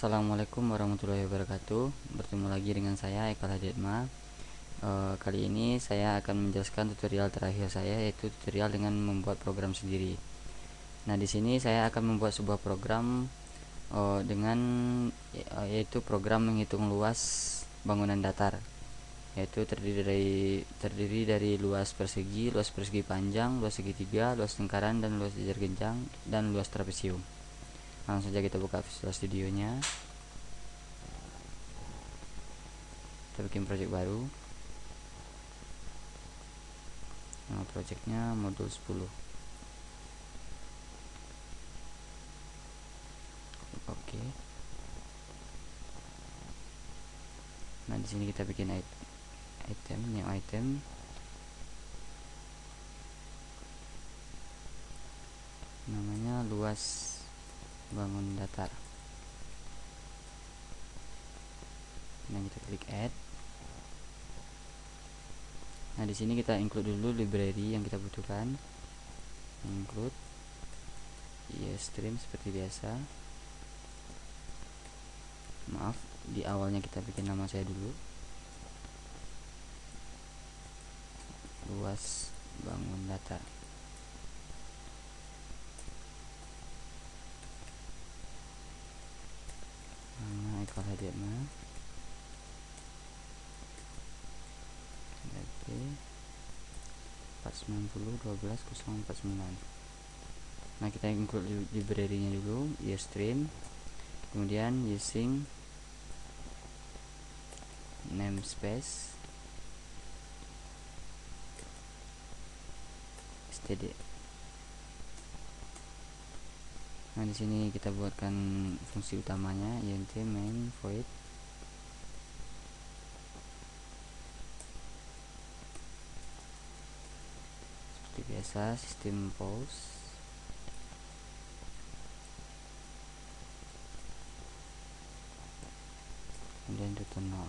Assalamualaikum warahmatullahi wabarakatuh. Bertemu lagi dengan saya Eka Hadidma. Kali ini saya akan menjelaskan tutorial terakhir saya, yaitu tutorial dengan membuat program sendiri. Nah, di sini saya akan membuat sebuah program yaitu program menghitung luas bangunan datar, yaitu terdiri dari luas persegi panjang, luas segitiga, luas lingkaran, dan luas jajar genjang, dan luas trapesium. Langsung saja kita buka Visual Studionya. Kita bikin project baru. Nama projectnya modul 10. Oke. Nah, di sini kita bikin new item. Namanya luas bangun datar. Nah, kita klik add. Nah, di sini kita include dulu library yang kita butuhkan. Include stream seperti biasa. Maaf, di awalnya kita bikin nama saya dulu. Luas bangun datar. Nama Eka Hadidma. DP 490120049. Nah, kita include library-nya dulu, stream. Kemudian using namespace std. Nah, di sini kita buatkan fungsi utamanya, int main void seperti biasa, system pause, kemudian return 0.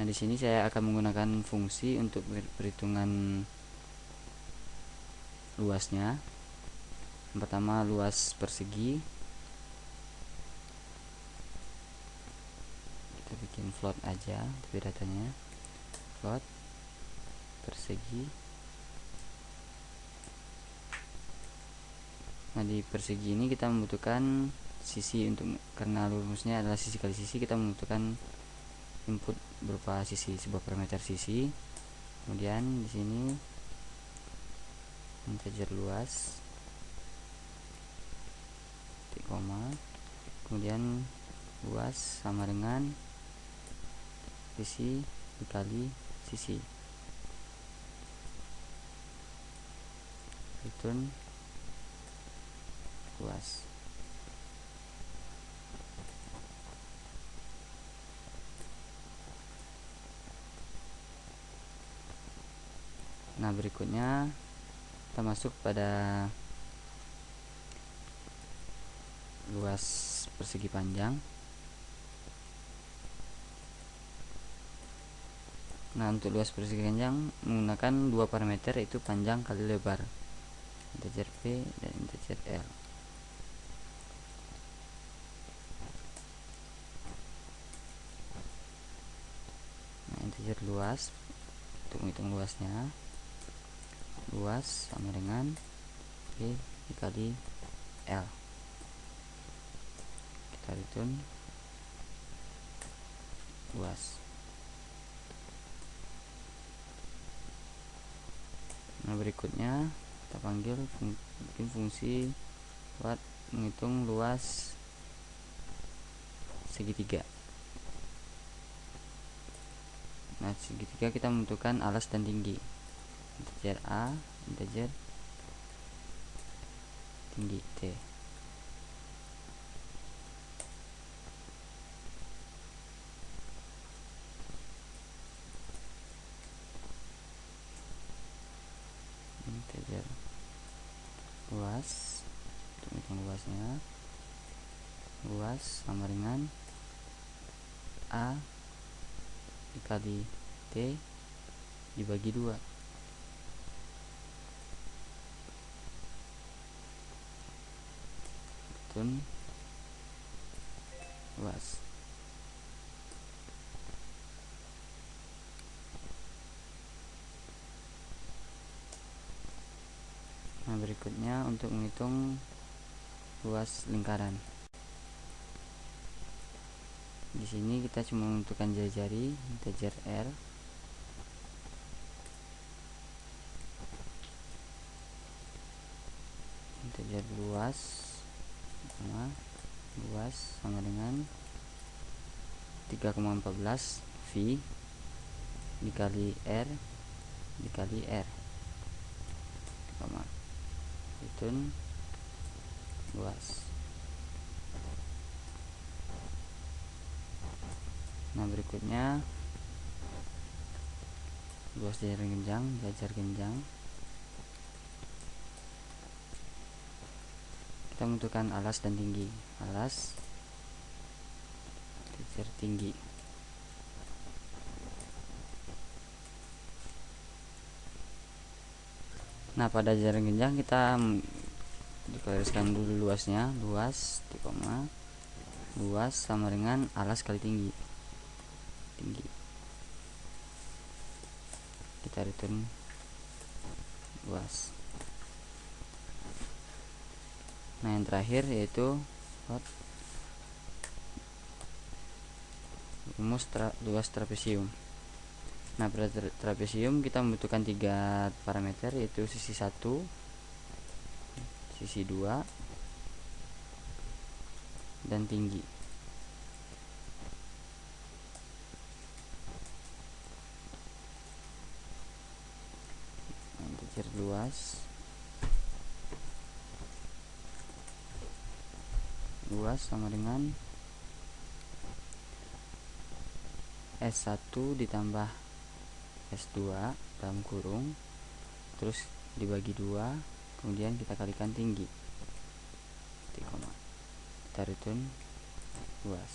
Nah, di sini saya akan menggunakan fungsi untuk perhitungan luasnya. Yang pertama, luas persegi. Kita bikin float aja, tapi datanya float persegi. Nah, di persegi ini kita membutuhkan sisi, karena rumusnya adalah sisi kali sisi, kita membutuhkan input berupa sisi, sebuah parameter sisi. Kemudian di sini integer luas, koma, kemudian luas sama dengan sisi dikali sisi, return luas. Nah, berikutnya kita masuk pada luas persegi panjang. Nah, untuk luas persegi panjang menggunakan dua parameter, yaitu panjang kali lebar, integer p dan integer l. Nah, integer luas untuk menghitung luasnya, luas sama dengan p dikali l. Kita return luas. Nah, berikutnya kita panggil fungsi buat menghitung luas segitiga. Nah, segitiga kita membutuhkan alas dan tinggi, integer a, integer tinggi t. Integer luas, untuk menghitung luasnya, luas sama dengan a dikali t dibagi 2. Return luas. Nah, berikutnya untuk menghitung luas lingkaran. Di sini kita cuma menentukan jari-jari, integer r. Integer luas sama dengan 3,14 V dikali R dikali R, itu luas. Nah, berikutnya luas jajar genjang. Kita menentukan alas dan tinggi. Alas jajar tinggi. Nah, pada jajar genjang kita digariskan dulu luasnya. Luas sama dengan alas kali tinggi. Kita return luas. Nah, yang terakhir yaitu rumus luas trapesium. Nah, pada trapesium kita membutuhkan 3 parameter, yaitu sisi 1, sisi 2, dan tinggi. Integer luas sama dengan S1 ditambah S2 dalam kurung, terus dibagi 2, kemudian kita kalikan tinggi. Kita return luas.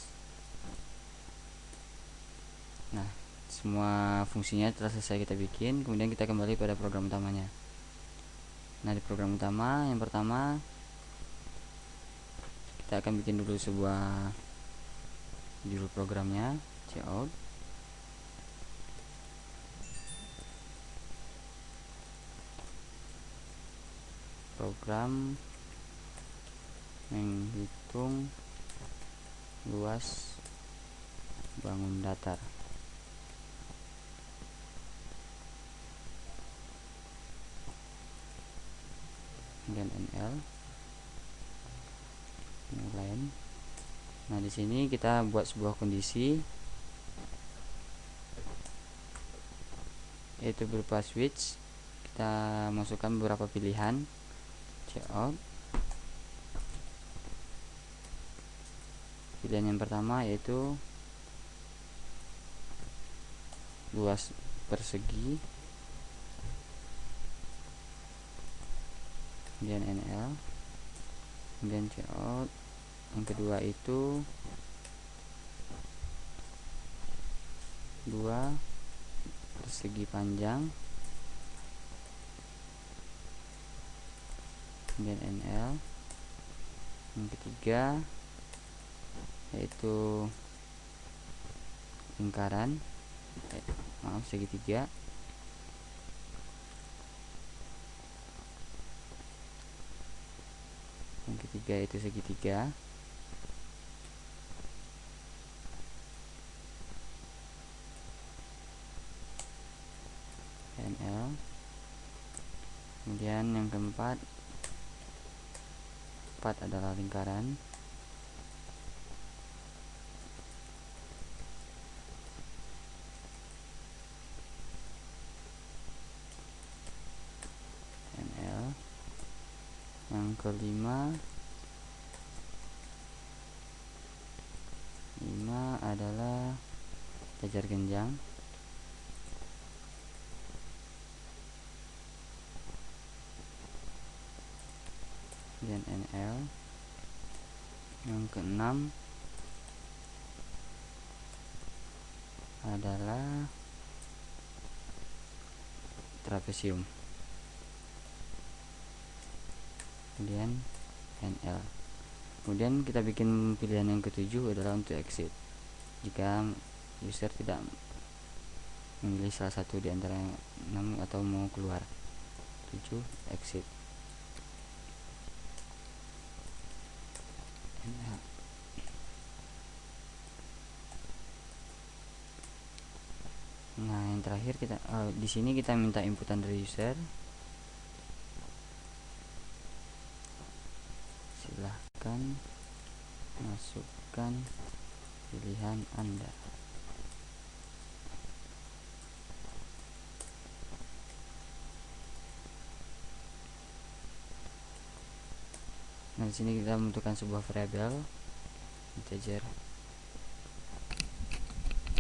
Nah, semua fungsinya telah selesai kita bikin, kemudian kita kembali pada program utamanya. Nah, di program utama yang pertama kita akan bikin dulu sebuah judul programnya, cout. Program menghitung luas bangun datar. Kemudian NL lain. Nah, di sini kita buat sebuah kondisi, yaitu berupa switch. Kita masukkan beberapa pilihan, cout. Pilihan yang pertama yaitu luas persegi, kemudian NL, kemudian cout. Yang kedua itu 2 persegi panjang, kemudian NL. Yang ketiga yaitu lingkaran, segitiga. Yang ketiga itu segitiga. NL. Kemudian yang keempat adalah lingkaran. NL. Yang kelima adalah jajar genjang. Dan NL. Yang keenam adalah trapesium, kemudian NL. Kemudian kita bikin pilihan yang ketujuh adalah untuk exit. Jika user tidak memilih salah satu di antara 6 atau mau keluar. 7 exit. Nah, yang terakhir kita di sini kita minta inputan dari user. Silahkan masukkan pilihan Anda. Nah, di sini kita membutuhkan sebuah variabel integer,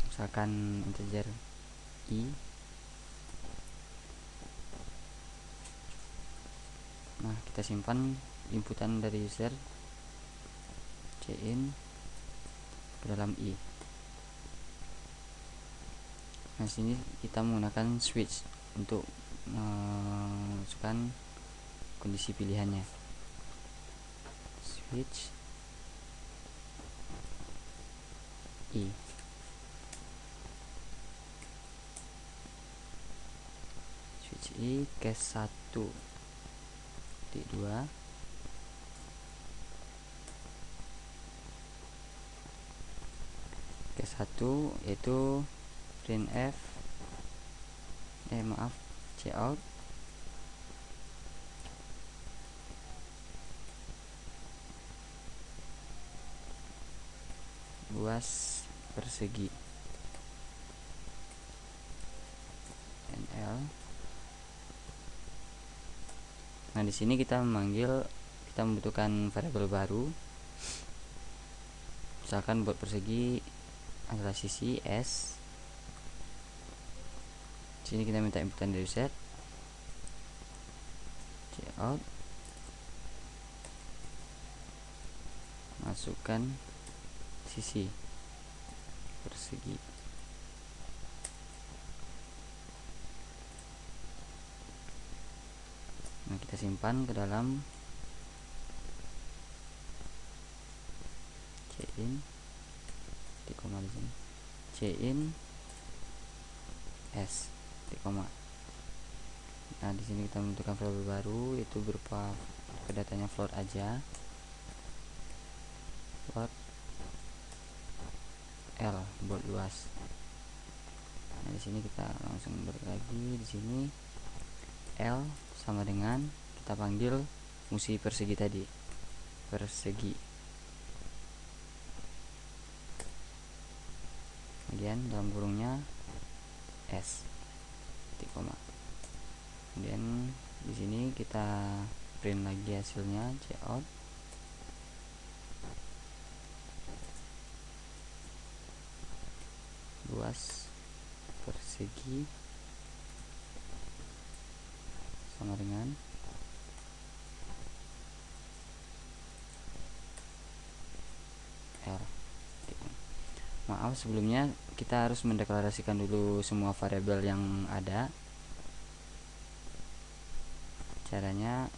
misalkan integer i. Nah, kita simpan inputan dari user cin ke dalam i. Nah, sini kita menggunakan switch untuk masukkan kondisi pilihannya. Switch i. Switch i case 1 titik 2. Case 1 yaitu printf cout luas persegi nl. Nah, di sini kita membutuhkan variabel baru. Misalkan buat persegi adalah sisi s. Di sini kita minta inputan dari user cout, masukkan sisi persegi. Nah, kita simpan ke dalam cin di koma di sini cin s di koma. Nah, di sini kita membutuhkan variabel baru, yaitu berupa datanya float aja, float l buat luas. Nah, di sini kita langsung balik lagi. Di sini l sama dengan kita panggil fungsi persegi tadi, persegi. Kemudian dalam kurungnya s titik koma. Kemudian di sini kita print lagi hasilnya cout luas persegi sama dengan L. Maaf, sebelumnya kita harus mendeklarasikan dulu semua variabel yang ada. Caranya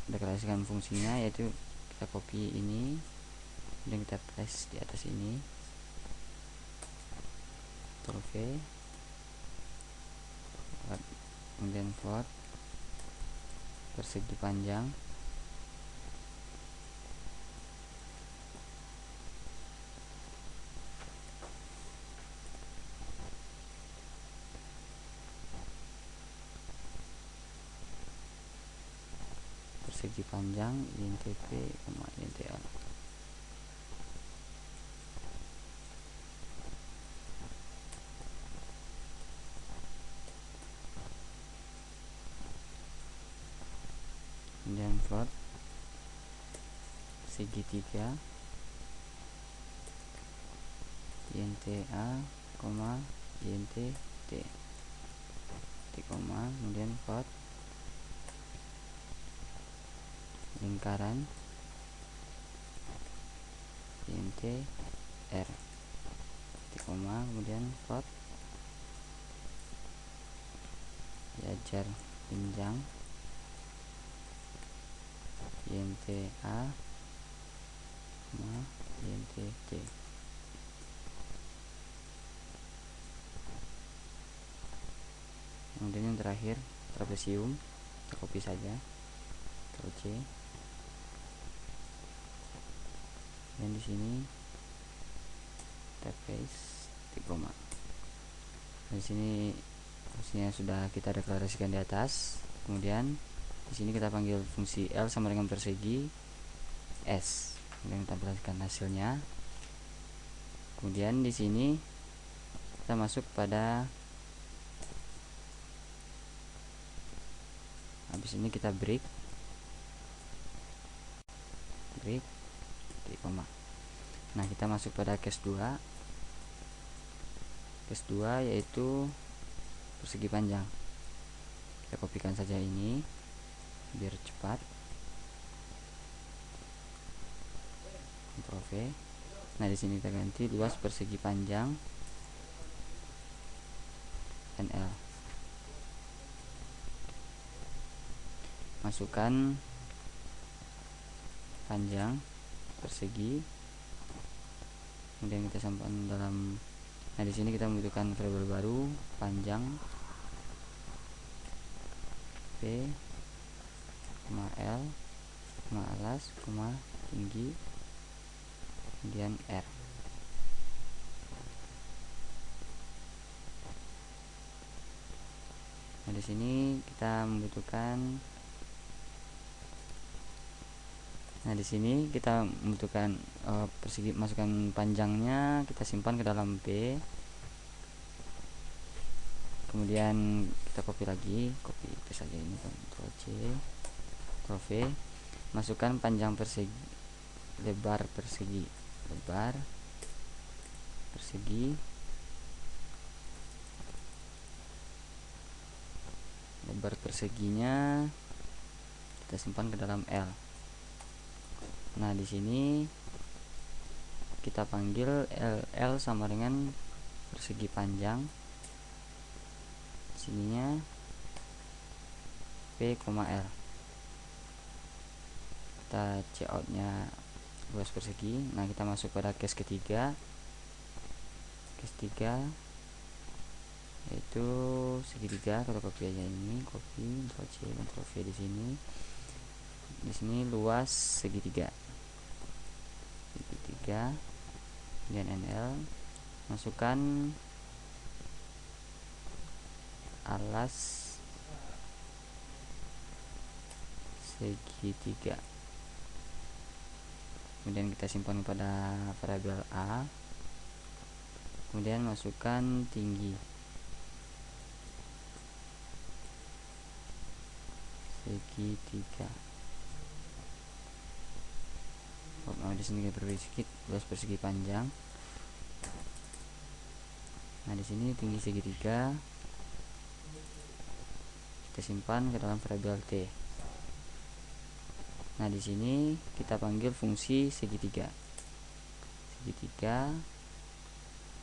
deklarasikan fungsinya yaitu kita copy ini dan kita paste di atas ini, Ctrl V, kemudian float persegi panjang, persegi panjang intp, intl. Kemudian float segitiga inta, int t titik koma, kemudian float lingkaran int r titik koma, kemudian float diajar jenjang inta int c. Kemudian yang terakhir trapesium, kita copy saja, Ctrl C, dan di sini kita paste di koma. Di sini fungsinya sudah kita deklarasikan di atas. Kemudian di sini kita panggil fungsi L sama dengan persegi S. Kemudian kita perhatikan hasilnya. Kemudian di sini kita masuk pada, habis ini kita break titik koma. Nah, kita masuk pada case 2. Case 2 yaitu persegi panjang. Kita kopikan saja ini biar cepat. Ctrl V. Nah, di sini kita ganti luas persegi panjang NL. Masukkan panjang persegi, kemudian kita simpan dalam. Nah, di sini kita membutuhkan variabel baru panjang P, L, alas, tinggi, kemudian R. Nah, di sini kita membutuhkan, persegi, masukkan panjangnya, kita simpan ke dalam P. Kemudian kita copy lagi, copy paste saja ini, Ctrl C, Ctrl V. Masukkan panjang persegi, lebar perseginya kita simpan ke dalam L. Nah, di sini kita panggil L sama dengan persegi panjang, sininya P, L. Kita cout nya luas persegi. Nah, kita masuk pada case ketiga. Case 3 yaitu segitiga. Kita copy aja ini, copy, Ctrl C, Ctrl V di sini. Di sini luas segitiga, kemudian NL. Masukkan alas segitiga. Kemudian kita simpan pada variabel A. Kemudian masukkan tinggi segitiga. Nah, di sini kita perbaiki sedikit, luas persegi panjang. Nah, di sini tinggi segitiga kita simpan ke dalam variabel T. Nah, di sini kita panggil fungsi segitiga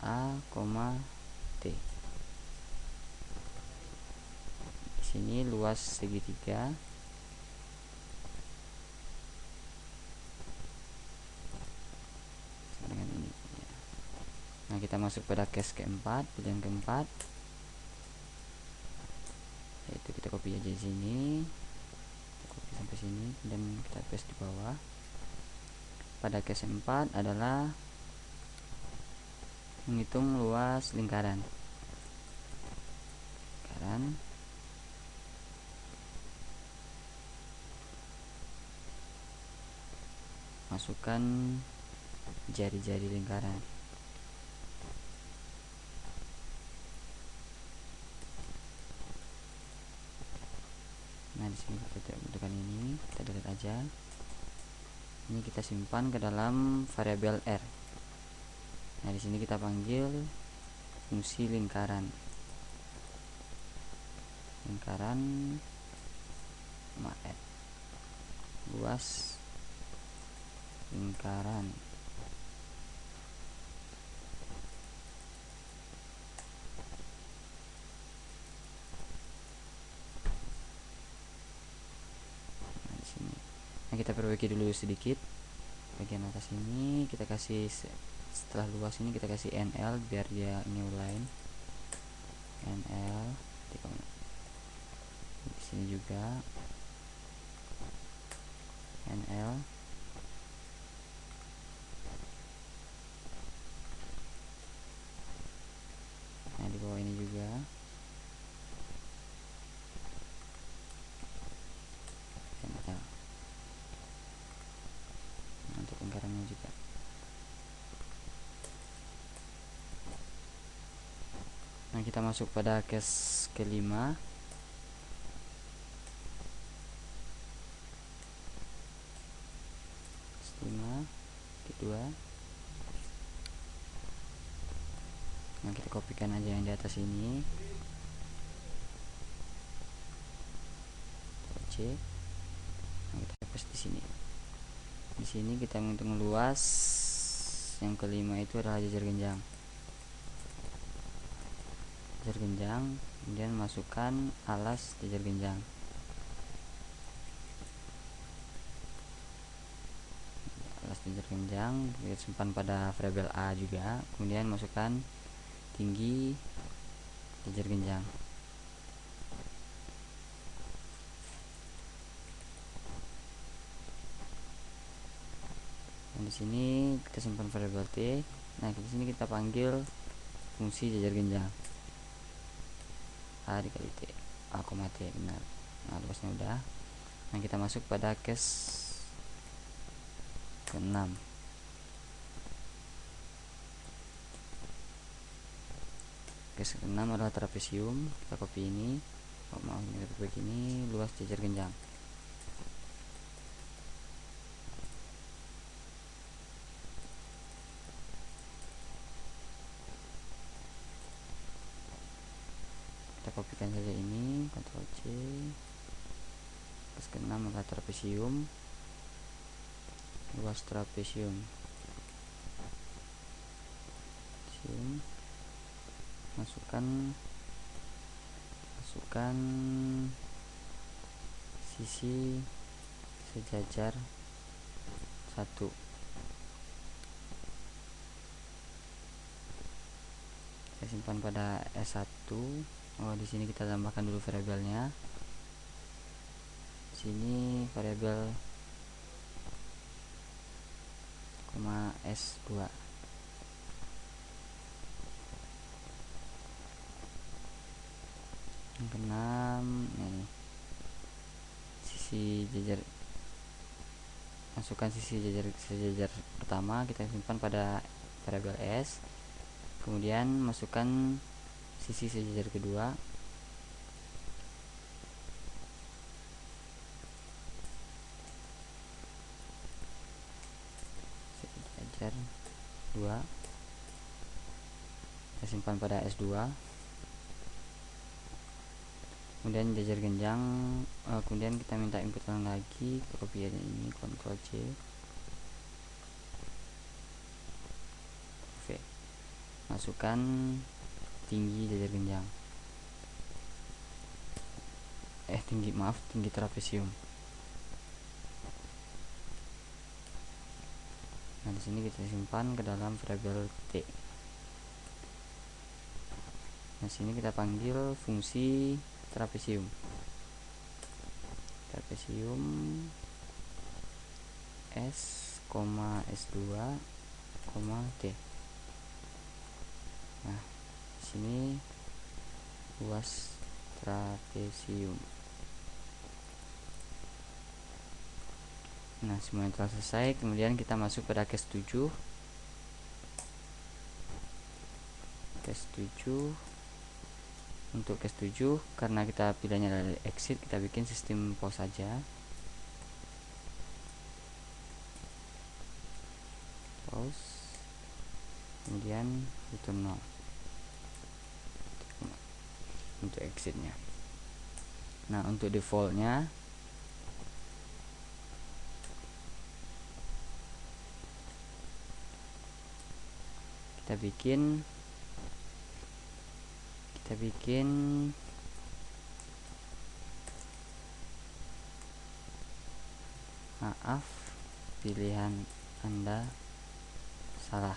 A, T. Di sini luas segitiga dengan ini. Nah, kita masuk pada case keempat, pilihan keempat, yaitu kita copy aja di sini, kita copy sampai sini dan kita paste di bawah. Pada case 4 adalah menghitung luas lingkaran. Masukkan jari-jari lingkaran. Nah, di sini kita tidak butuhkan ini, kita delete aja. Ini kita simpan ke dalam variabel R. Nah, di sini kita panggil fungsi lingkaran luas lingkaran. Nah, di sini. Nah, kita perbaiki dulu sedikit. bagian atas ini kita kasih, setelah luas ini kita kasih NL biar dia new line. NL di sini juga NL. Nah di bawah ini juga NL. Nah, untuk lingkarannya juga. Nah kita masuk pada case kelima. Kedua. Nah kita kopikan aja yang di atas ini. C. Nah, kita paste di sini. Di sini kita menghitung luas. Yang kelima itu adalah jajar genjang. Jajar genjang, kemudian masukkan alas jajar genjang. Alas jajar genjang kita simpan pada variabel A juga, kemudian masukkan tinggi jajar genjang. Nah, di sini kita simpan variabel T. Nah, di sini kita panggil fungsi jajar genjang. A dikali T, A, T, benar. Nah, luasnya udah. Nah, kita masuk pada case ke-6. Case ke-6 adalah trapesium. Kita copy ini. Oh, mau ini begini, luas jajar genjang. Kita kopikan saja ini, Ctrl C. Case ke-6 adalah trapesium. Luas trapesium. Masukkan sisi sejajar 1. Saya simpan pada S1. Oh, di sini kita tambahkan dulu variabelnya. Sini variabel S2. Yang ke-6 ini sisi jajar, masukkan sisi sejajar pertama, kita simpan pada variabel S, kemudian masukkan sisi sejajar kedua, sejajar 2, kita simpan pada S2. Kemudian jajar genjang, kemudian kita minta input lagi, kita copy aja ini, Ctrl C, V, masukkan tinggi jajar genjang, tinggi trapesium. Nah, di sini kita simpan ke dalam variabel T. Nah, sini kita panggil fungsi trapesium. S, S2, T. Nah, di sini luas trapesium. Nah, semuanya telah selesai. Kemudian kita masuk pada case 7. Untuk case 7, karena kita pilihnya dari exit, kita bikin sistem pause saja. Pause. Kemudian return 0 untuk exitnya. Nah, untuk defaultnya kita bikin pilihan Anda salah.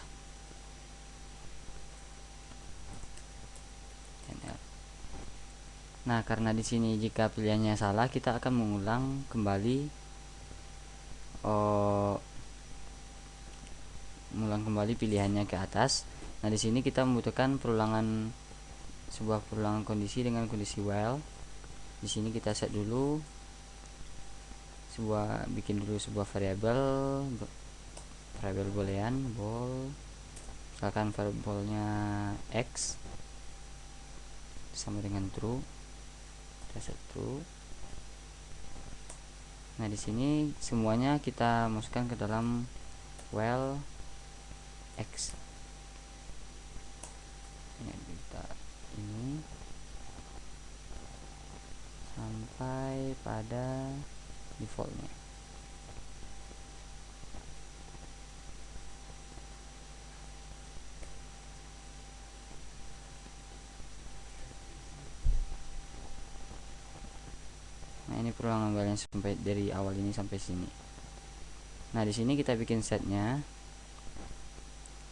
Nah, karena di sini jika pilihannya salah, kita akan mengulang kembali pilihannya ke atas. Nah, di sini kita membutuhkan sebuah perulangan kondisi dengan kondisi while. Di sini kita set dulu bikin dulu sebuah variabel boolean bol, misalkan variabelnya x sama dengan true. Kita set true. Nah, di sini semuanya kita masukkan ke dalam while x. Ini sampai pada defaultnya. Nah, ini perulangan while sampai dari awal ini sampai sini. Nah, di sini kita bikin setnya.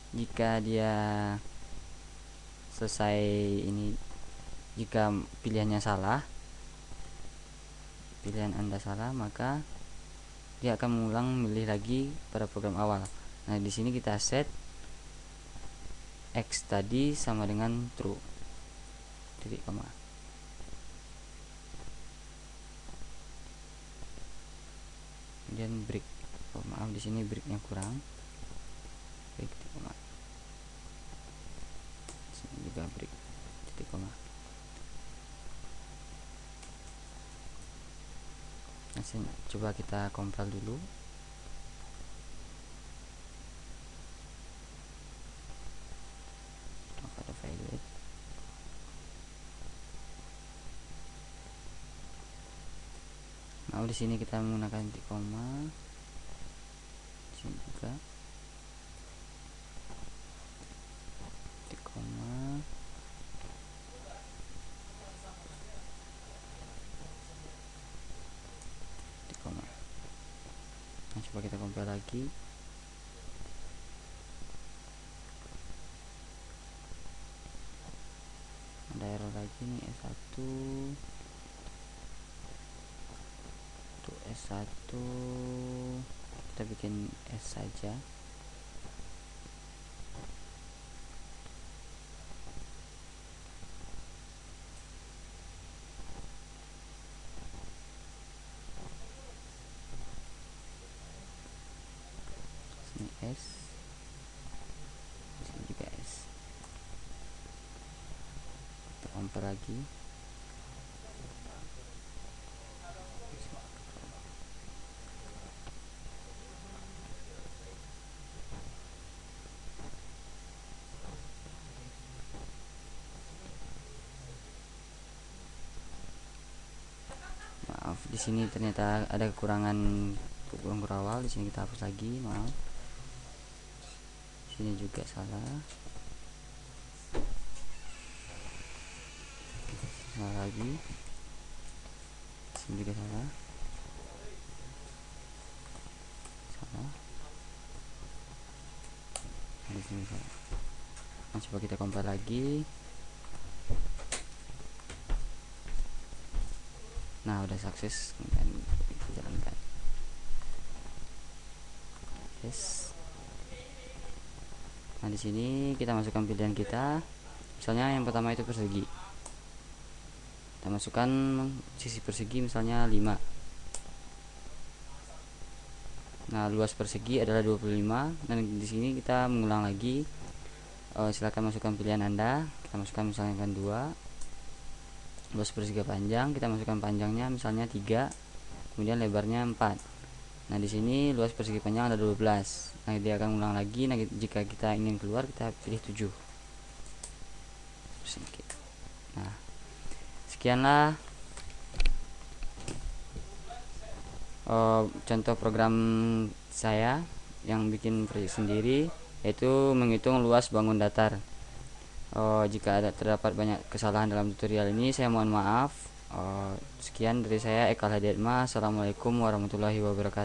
Jika dia selesai ini, jika pilihan Anda salah, maka dia akan mengulang milih lagi pada program awal. Nah, di sini kita set x tadi sama dengan true, titik koma. Kemudian break. Maaf, di sini breaknya kurang. Break titik koma. Sini juga break titik koma. Nah, coba kita compile dulu. Ada file. Nah, di sini kita menggunakan titik koma. Di sini juga titik koma. Titik koma. Nah, coba kita compile lagi. Ada error lagi nih, S1. Untuk S1 kita bikin S saja. Sini S, sini juga S. Kita compare lagi. Maaf, di sini ternyata ada kekurangan awal. Di sini kita hapus lagi, maaf. Di sini juga salah. Salah lagi. Di sini juga salah. Salah. Di sini salah. Nah, coba kita compare lagi. Nah, udah sukses dan kita jalankan. Yes. Nah, di sini kita masukkan pilihan kita. Misalnya yang pertama itu persegi. Kita masukkan sisi persegi misalnya 5. Nah, luas persegi adalah 25. Dan di sini kita mengulang lagi. Silakan masukkan pilihan Anda. Kita masukkan misalnya kan 2. Luas persegi panjang, kita masukkan panjangnya misalnya 3, kemudian lebarnya 4. Nah, di sini luas persegi panjang ada 12. Nah, dia akan ulang lagi. Nah, jika kita ingin keluar, kita pilih 7. Nah, sekianlah contoh program saya yang bikin proyek sendiri, yaitu menghitung luas bangun datar. Jika terdapat banyak kesalahan dalam tutorial ini, saya mohon maaf. Sekian dari saya, Eka Hadiatma. Assalamualaikum warahmatullahi wabarakatuh.